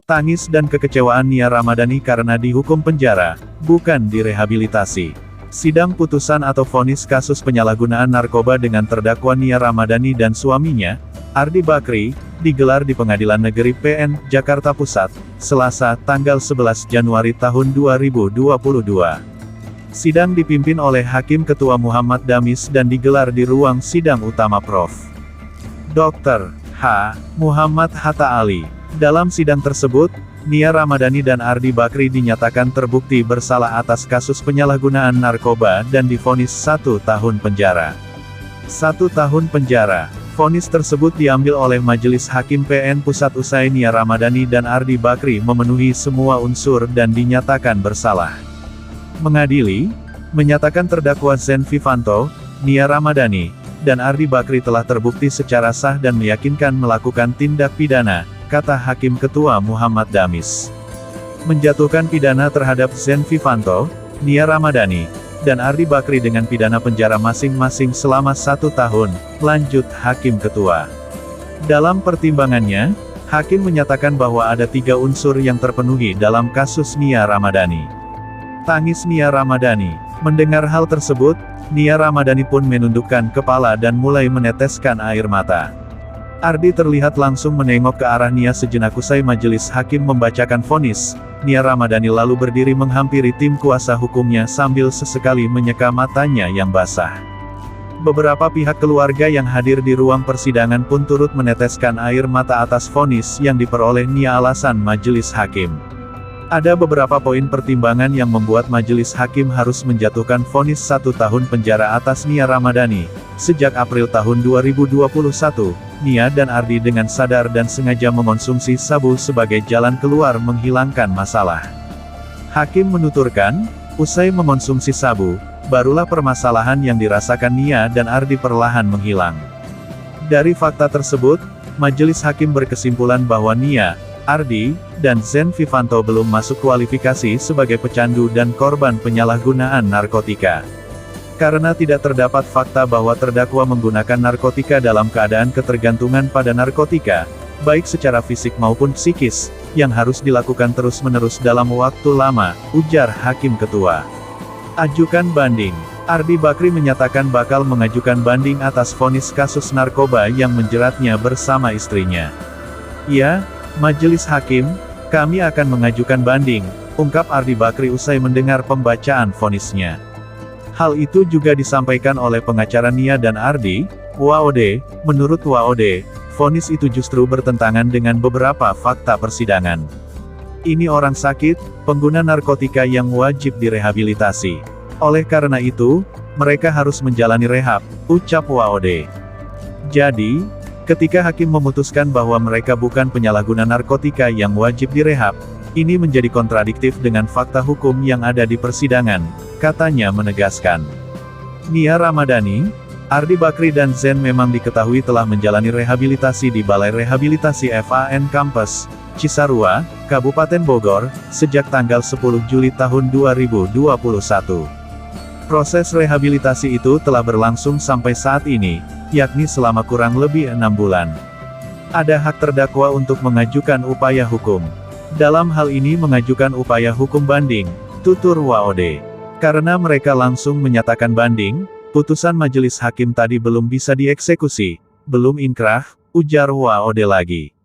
Tangis dan kekecewaan Nia Ramadhani karena dihukum penjara, bukan direhabilitasi. Sidang putusan atau vonis kasus penyalahgunaan narkoba dengan terdakwa Nia Ramadhani dan suaminya, Ardi Bakri, digelar di Pengadilan Negeri PN, Jakarta Pusat, Selasa, tanggal 11 Januari tahun 2022. Sidang dipimpin oleh Hakim Ketua Muhammad Damis dan digelar di ruang sidang utama Prof. Dr. H. Muhammad Hatta Ali. Dalam sidang tersebut, Nia Ramadhani dan Ardi Bakri dinyatakan terbukti bersalah atas kasus penyalahgunaan narkoba dan divonis 1 tahun penjara. 1 tahun penjara. Vonis tersebut diambil oleh Majelis Hakim PN Pusat usai Nia Ramadhani dan Ardi Bakri memenuhi semua unsur dan dinyatakan bersalah. Mengadili, menyatakan terdakwa Zen Vivanto, Nia Ramadhani, dan Ardi Bakri telah terbukti secara sah dan meyakinkan melakukan tindak pidana, kata Hakim Ketua Muhammad Damis. Menjatuhkan pidana terhadap Zen Vivanto, Nia Ramadhani, dan Ardi Bakri dengan pidana penjara masing-masing selama 1 tahun, lanjut Hakim Ketua. Dalam pertimbangannya, Hakim menyatakan bahwa ada 3 unsur yang terpenuhi dalam kasus Nia Ramadhani. Tangis Nia Ramadhani. Mendengar hal tersebut, Nia Ramadhani pun menundukkan kepala dan mulai meneteskan air mata. Ardi terlihat langsung menengok ke arah Nia sejenak usai majelis hakim membacakan vonis. Nia Ramadhani lalu berdiri menghampiri tim kuasa hukumnya sambil sesekali menyeka matanya yang basah. Beberapa pihak keluarga yang hadir di ruang persidangan pun turut meneteskan air mata atas vonis yang diperoleh Nia. Alasan majelis hakim. Ada beberapa poin pertimbangan yang membuat majelis hakim harus menjatuhkan vonis 1 tahun penjara atas Nia Ramadhani. Sejak April tahun 2021, Nia dan Ardi dengan sadar dan sengaja mengonsumsi sabu sebagai jalan keluar menghilangkan masalah. Hakim menuturkan, usai mengonsumsi sabu, barulah permasalahan yang dirasakan Nia dan Ardi perlahan menghilang. Dari fakta tersebut, majelis hakim berkesimpulan bahwa Nia, Ardi, dan Zen Vivanto belum masuk kualifikasi sebagai pecandu dan korban penyalahgunaan narkotika. Karena tidak terdapat fakta bahwa terdakwa menggunakan narkotika dalam keadaan ketergantungan pada narkotika, baik secara fisik maupun psikis, yang harus dilakukan terus-menerus dalam waktu lama, ujar Hakim Ketua. Ajukan banding. Ardi Bakri menyatakan bakal mengajukan banding atas vonis kasus narkoba yang menjeratnya bersama istrinya. Ya, Majelis Hakim, kami akan mengajukan banding, ungkap Ardi Bakri usai mendengar pembacaan vonisnya. Hal itu juga disampaikan oleh pengacara Nia dan Ardi, WAOD. Menurut WAOD, vonis itu justru bertentangan dengan beberapa fakta persidangan. Ini orang sakit, pengguna narkotika yang wajib direhabilitasi. Oleh karena itu, mereka harus menjalani rehab, ucap WAOD. Jadi, ketika hakim memutuskan bahwa mereka bukan penyalahguna narkotika yang wajib direhab, ini menjadi kontradiktif dengan fakta hukum yang ada di persidangan, katanya menegaskan. Nia Ramadhani, Ardi Bakri dan Zen memang diketahui telah menjalani rehabilitasi di Balai Rehabilitasi FAN Kampus, Cisarua, Kabupaten Bogor, sejak tanggal 10 Juli tahun 2021. Proses rehabilitasi itu telah berlangsung sampai saat ini, yakni selama kurang lebih 6 bulan. Ada hak terdakwa untuk mengajukan upaya hukum. Dalam hal ini mengajukan upaya hukum banding, tutur WAOD. Karena mereka langsung menyatakan banding, putusan majelis hakim tadi belum bisa dieksekusi, belum inkrah, ujar WAOD lagi.